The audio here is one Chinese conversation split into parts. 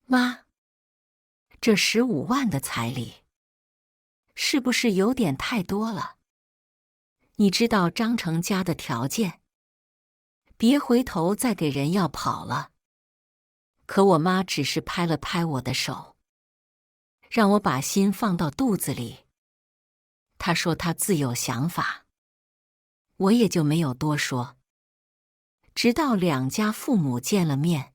妈，这15万的彩礼，是不是有点太多了？你知道张成家的条件，别回头再给人要跑了。可我妈只是拍了拍我的手，让我把心放到肚子里。她说她自有想法，我也就没有多说。直到两家父母见了面，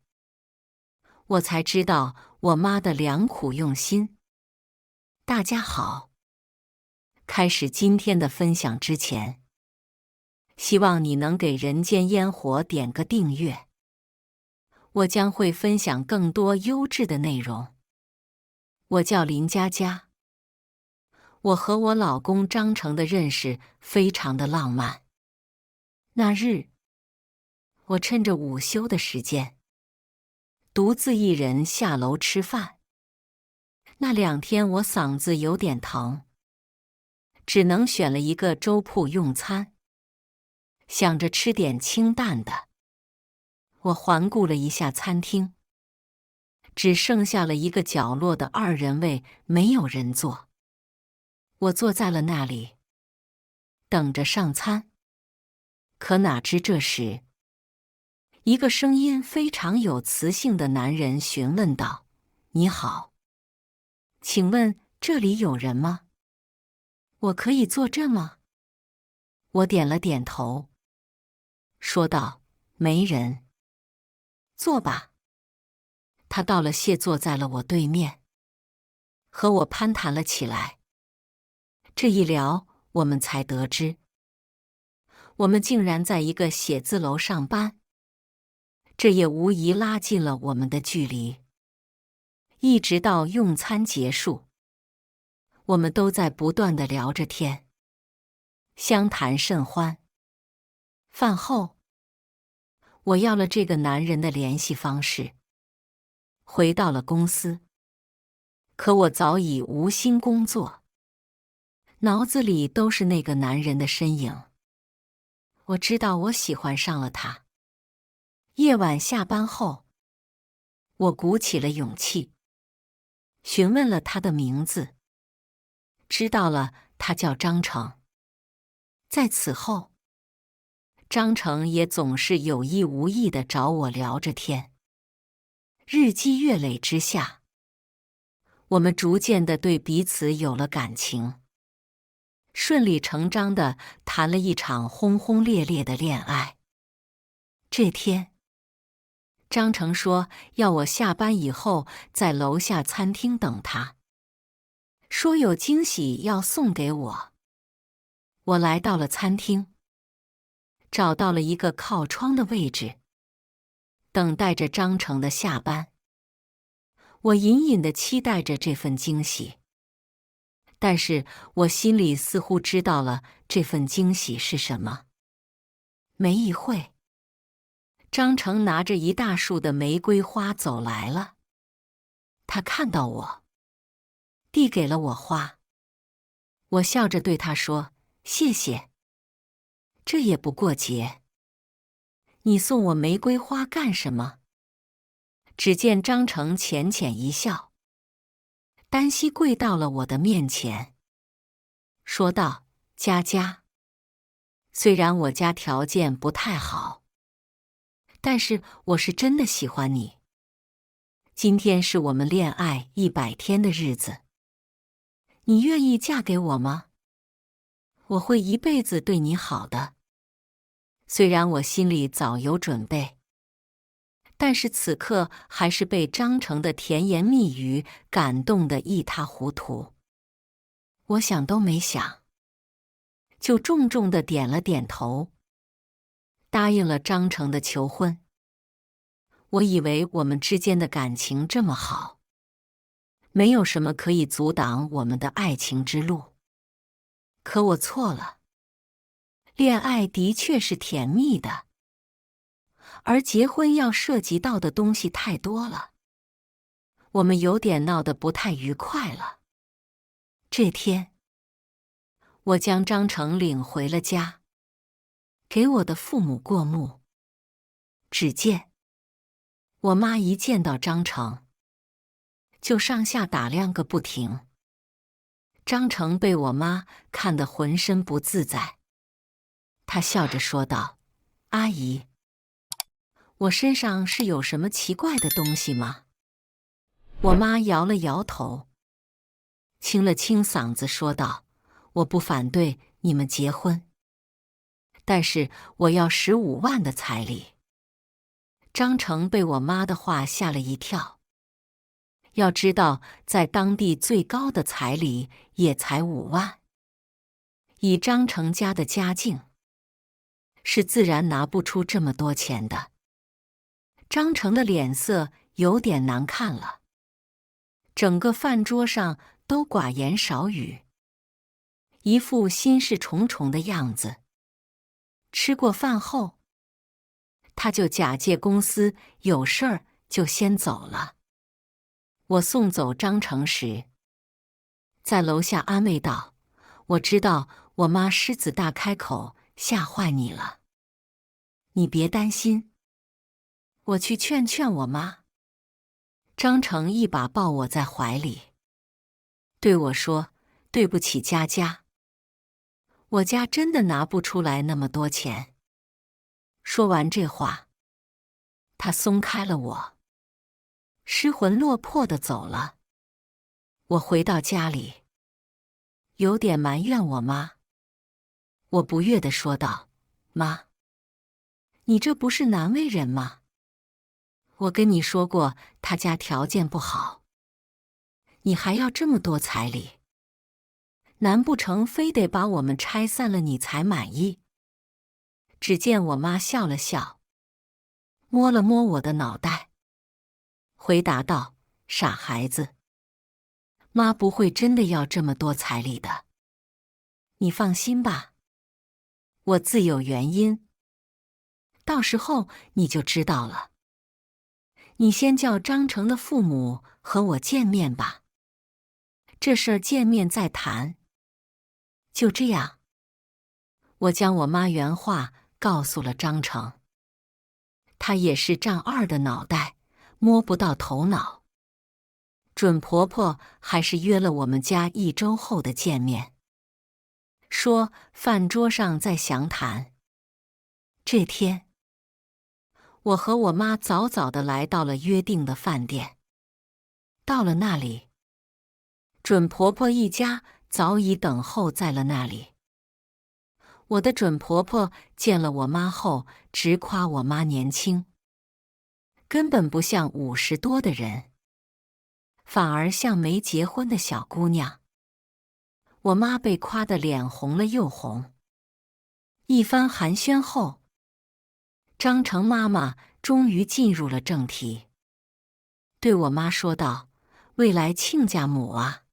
我才知道我妈的良苦用心。大家好，开始今天的分享之前，希望你能给人间烟火点个订阅。我将会分享更多优质的内容。我叫林佳佳。我和我老公张成的认识非常的浪漫。那日，我趁着午休的时间，独自一人下楼吃饭。那2天我嗓子有点疼，只能选了一个粥铺用餐，想着吃点清淡的。我环顾了一下餐厅，只剩下了一个角落的2人位，没有人坐。我坐在了那里，等着上餐。可哪知这时，一个声音非常有磁性的男人询问道：“你好，请问这里有人吗？我可以坐这吗？”我点了点头，说道：“没人。”坐吧。他道了谢，坐在了我对面，和我攀谈了起来。这一聊，我们才得知，我们竟然在一个写字楼上班，这也无疑拉近了我们的距离。一直到用餐结束，我们都在不断地聊着天，相谈甚欢。饭后，我要了这个男人的联系方式，回到了公司。可我早已无心工作，脑子里都是那个男人的身影。我知道我喜欢上了他。夜晚下班后，我鼓起了勇气，询问了他的名字，知道了他叫张成。在此后，张成也总是有意无意地找我聊着天。日积月累之下，我们逐渐地对彼此有了感情，顺理成章地谈了一场轰轰烈烈的恋爱。这天，张成说要我下班以后在楼下餐厅等他，说有惊喜要送给我。我来到了餐厅，找到了一个靠窗的位置，等待着张成的下班。我隐隐地期待着这份惊喜，但是我心里似乎知道了这份惊喜是什么。没一会，张成拿着一大束的玫瑰花走来了。他看到我，递给了我花。我笑着对他说：“谢谢。这也不过节。你送我玫瑰花干什么？”只见张成浅浅一笑，单膝跪到了我的面前，说道：“佳佳，虽然我家条件不太好，但是我是真的喜欢你。今天是我们恋爱100天的日子，你愿意嫁给我吗？我会一辈子对你好的。”虽然我心里早有准备，但是此刻还是被张成的甜言蜜语感动得一塌糊涂。我想都没想，就重重地点了点头，答应了张成的求婚。我以为我们之间的感情这么好，没有什么可以阻挡我们的爱情之路。可我错了，恋爱的确是甜蜜的，而结婚要涉及到的东西太多了，我们有点闹得不太愉快了。这天，我将张成领回了家，给我的父母过目。只见我妈一见到张成，就上下打量个不停。张成被我妈看得浑身不自在，他笑着说道：“阿姨，我身上是有什么奇怪的东西吗？”我妈摇了摇头，清了清嗓子说道：“我不反对你们结婚，但是我要15万的彩礼。”张成被我妈的话吓了一跳。要知道，在当地最高的彩礼也才5万，以张成家的家境，是自然拿不出这么多钱的。张成的脸色有点难看了，整个饭桌上都寡言少语，一副心事重重的样子。吃过饭后，他就假借公司有事儿就先走了。我送走张成时，在楼下安慰道：“我知道我妈狮子大开口，吓坏你了，你别担心，我去劝劝我妈。”张成一把抱我在怀里，对我说：“对不起佳佳，我家真的拿不出来那么多钱。”说完这话，他松开了我，失魂落魄地走了。我回到家里，有点埋怨我妈。我不悦地说道：“妈，你这不是难为人吗？我跟你说过他家条件不好，你还要这么多彩礼，难不成非得把我们拆散了你才满意？”只见我妈笑了笑，摸了摸我的脑袋，回答道：“傻孩子，妈不会真的要这么多彩礼的，你放心吧，我自有原因，到时候你就知道了。你先叫张成的父母和我见面吧，这事儿见面再谈。”就这样，我将我妈原话告诉了张成。他也是丈二的脑袋，摸不到头脑。准婆婆还是约了我们家1周后的见面，说饭桌上再详谈。这天，我和我妈早早地来到了约定的饭店。到了那里，准婆婆一家早已等候在了那里。我的准婆婆见了我妈后，直夸我妈年轻，根本不像50多的人，反而像没结婚的小姑娘。我妈被夸得脸红了又红。一番寒暄后，张成妈妈终于进入了正题，对我妈说道：“未来亲家母啊，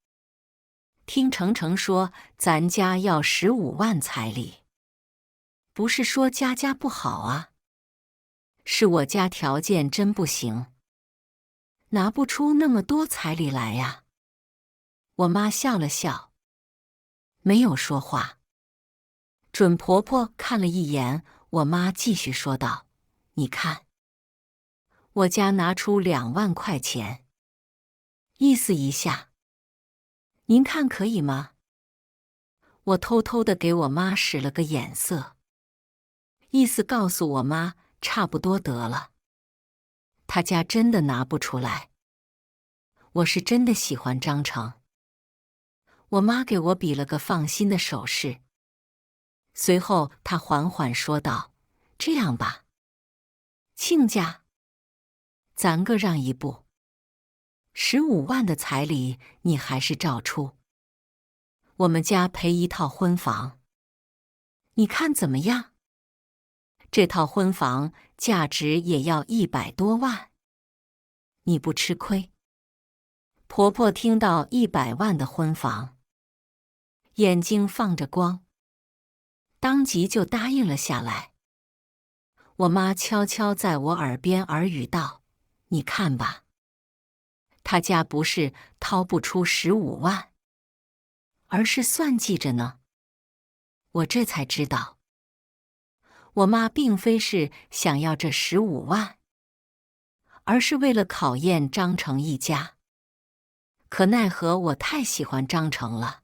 听程程说咱家要15万彩礼，不是说家家不好啊，是我家条件真不行，拿不出那么多彩礼来呀。”我妈笑了笑，没有说话。准婆婆看了一眼我妈，继续说道：“你看，我家拿出2万块钱，意思一下，您看可以吗？”我偷偷地给我妈使了个眼色，意思告诉我妈差不多得了。他家真的拿不出来，我是真的喜欢张成。我妈给我比了个放心的手势，随后她缓缓说道：“这样吧，亲家，咱个让一步，15万的彩礼你还是照出，我们家赔1套婚房，你看怎么样？这套婚房价值也要100多万，你不吃亏。”婆婆听到100万的婚房，眼睛放着光，当即就答应了下来。我妈悄悄在我耳边耳语道：“你看吧，他家不是掏不出15万，而是算计着呢。”我这才知道，我妈并非是想要这15万，而是为了考验张成一家。可奈何我太喜欢张成了，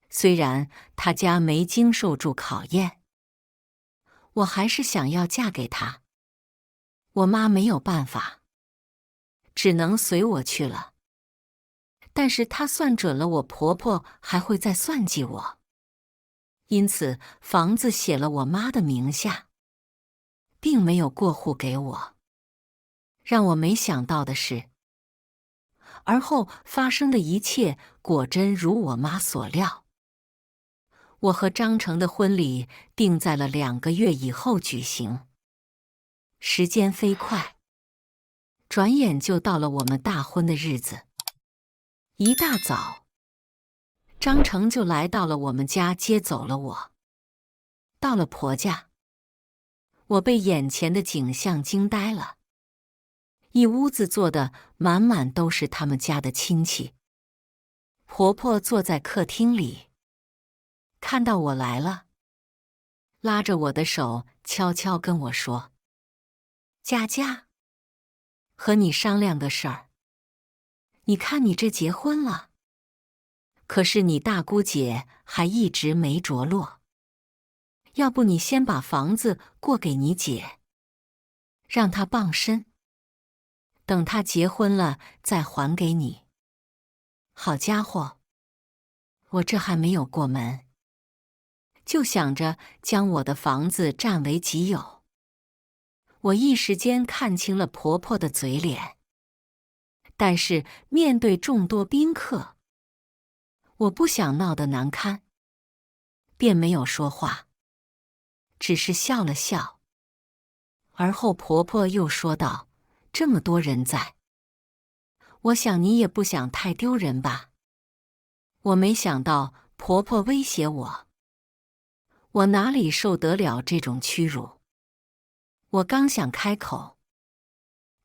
虽然他家没经受住考验，我还是想要嫁给他。我妈没有办法，只能随我去了。但是她算准了我婆婆还会再算计我，因此房子写了我妈的名下，并没有过户给我。让我没想到的是，而后发生的一切果真如我妈所料。我和张成的婚礼定在了2个月以后举行。时间飞快，转眼就到了我们大婚的日子。一大早，张成就来到了我们家接走了我。到了婆家，我被眼前的景象惊呆了。一屋子坐的满满都是他们家的亲戚。婆婆坐在客厅里，看到我来了，拉着我的手悄悄跟我说：“佳佳，和你商量个事儿。你看你这结婚了，可是你大姑姐还一直没着落。要不你先把房子过给你姐，让她傍身，等她结婚了再还给你。”好家伙，我这还没有过门，就想着将我的房子占为己有。我一时间看清了婆婆的嘴脸，但是面对众多宾客，我不想闹得难堪，便没有说话，只是笑了笑。而后婆婆又说道：“这么多人在，我想你也不想太丢人吧？”我没想到婆婆威胁我，我哪里受得了这种屈辱？我刚想开口，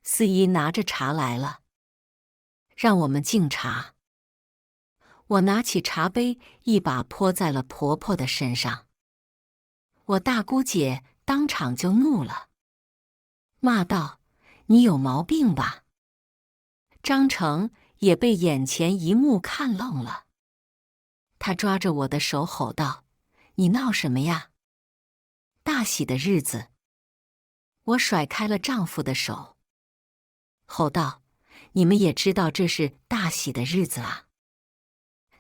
司仪拿着茶来了，让我们敬茶。我拿起茶杯，一把泼在了婆婆的身上。我大姑姐当场就怒了，骂道：“你有毛病吧？”张成也被眼前一幕看愣了，他抓着我的手吼道：“你闹什么呀？大喜的日子！”我甩开了丈夫的手，吼道：“你们也知道这是大喜的日子啊！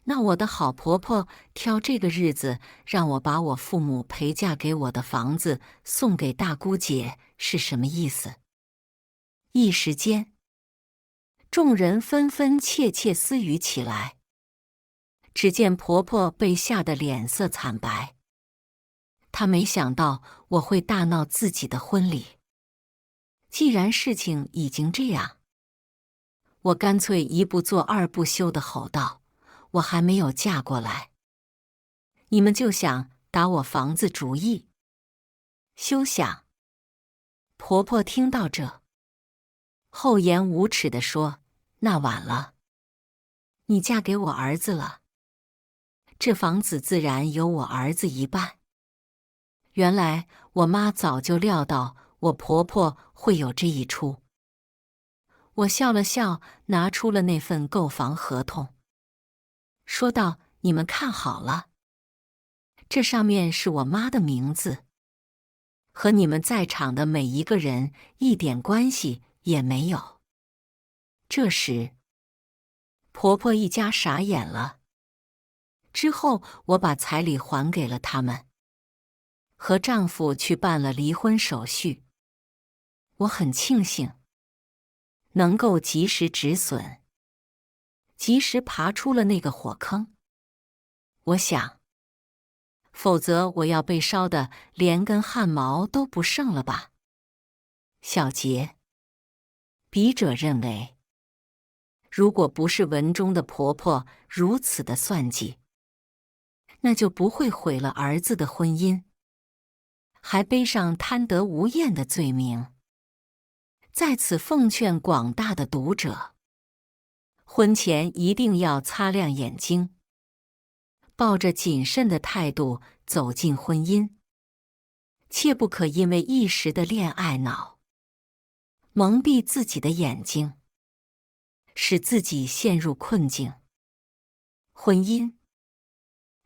那我的好婆婆挑这个日子让我把我父母陪嫁给我的房子送给大姑姐是什么意思？”一时间，众人纷纷窃窃私语起来。只见婆婆被吓得脸色惨白，她没想到我会大闹自己的婚礼。既然事情已经这样，我干脆一不做二不休地吼道：“我还没有嫁过来，你们就想打我房子主意？休想！”婆婆听到这，厚颜无耻地说：“那晚了，你嫁给我儿子了，这房子自然有我儿子一半。”原来我妈早就料到我婆婆会有这一出。我笑了笑，拿出了那份购房合同，说道：“你们看好了，这上面是我妈的名字，和你们在场的每一个人一点关系也没有。”这时，婆婆一家傻眼了。之后，我把彩礼还给了他们，和丈夫去办了离婚手续。我很庆幸能够及时止损，及时爬出了那个火坑。我想，否则我要被烧得连根汗毛都不剩了吧。小结：笔者认为，如果不是文中的婆婆如此的算计，那就不会毁了儿子的婚姻，还背上贪得无厌的罪名。在此奉劝广大的读者，婚前一定要擦亮眼睛，抱着谨慎的态度走进婚姻，切不可因为一时的恋爱脑蒙蔽自己的眼睛，使自己陷入困境。婚姻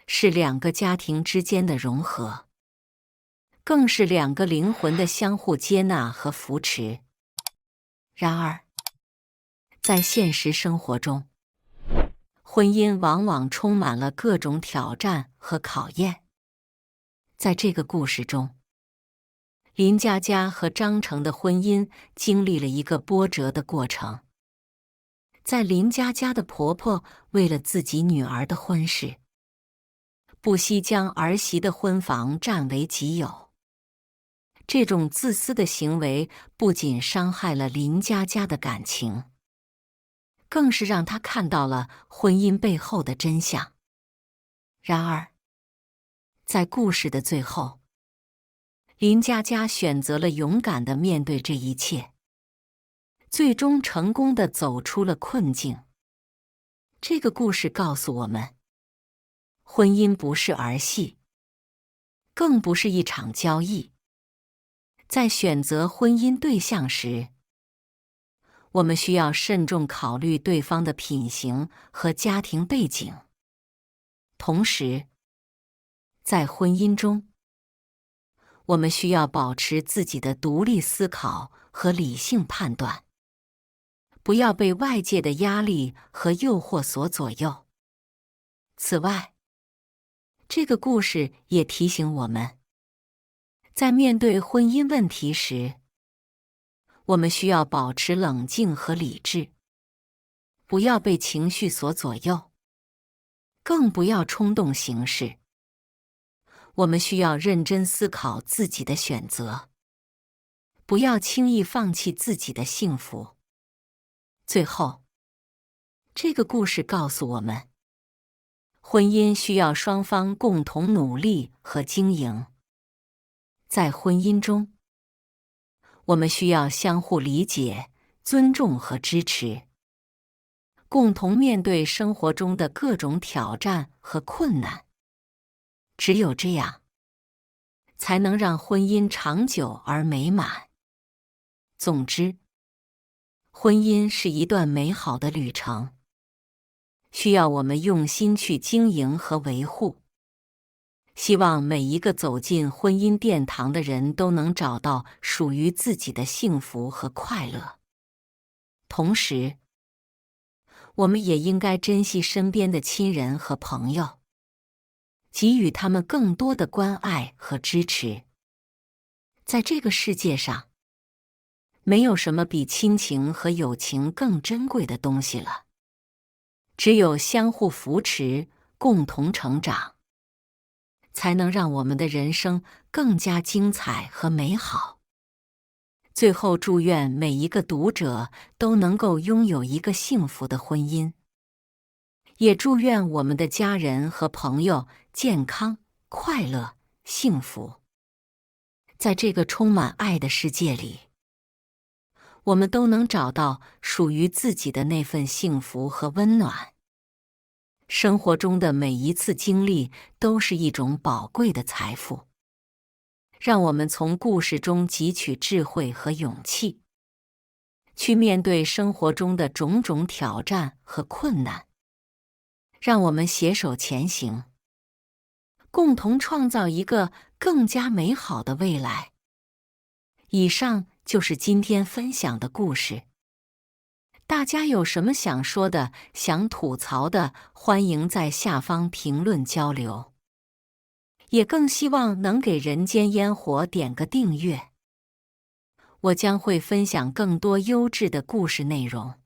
是两个家庭之间的融合，更是两个灵魂的相互接纳和扶持。然而，在现实生活中，婚姻往往充满了各种挑战和考验。在这个故事中，林佳佳和张成的婚姻经历了一个波折的过程。在林佳佳的婆婆为了自己女儿的婚事，不惜将儿媳的婚房占为己有。这种自私的行为不仅伤害了林佳佳的感情，更是让她看到了婚姻背后的真相。然而，在故事的最后，林佳佳选择了勇敢地面对这一切，最终成功地走出了困境。这个故事告诉我们，婚姻不是儿戏，更不是一场交易。在选择婚姻对象时，我们需要慎重考虑对方的品行和家庭背景。同时，在婚姻中，我们需要保持自己的独立思考和理性判断，不要被外界的压力和诱惑所左右。此外，这个故事也提醒我们，在面对婚姻问题时，我们需要保持冷静和理智，不要被情绪所左右，更不要冲动行事。我们需要认真思考自己的选择，不要轻易放弃自己的幸福。最后，这个故事告诉我们，婚姻需要双方共同努力和经营。在婚姻中，我们需要相互理解、尊重和支持，共同面对生活中的各种挑战和困难。只有这样，才能让婚姻长久而美满。总之，婚姻是一段美好的旅程，需要我们用心去经营和维护。希望每一个走进婚姻殿堂的人都能找到属于自己的幸福和快乐。同时，我们也应该珍惜身边的亲人和朋友，给予他们更多的关爱和支持。在这个世界上，没有什么比亲情和友情更珍贵的东西了。只有相互扶持，共同成长，才能让我们的人生更加精彩和美好。最后，祝愿每一个读者都能够拥有一个幸福的婚姻，也祝愿我们的家人和朋友健康、快乐、幸福。在这个充满爱的世界里，我们都能找到属于自己的那份幸福和温暖。生活中的每一次经历都是一种宝贵的财富，让我们从故事中汲取智慧和勇气，去面对生活中的种种挑战和困难。让我们携手前行，共同创造一个更加美好的未来。以上就是今天分享的故事。大家有什么想说的、想吐槽的，欢迎在下方评论交流。也更希望能给人间烟火点个订阅，我将会分享更多优质的故事内容。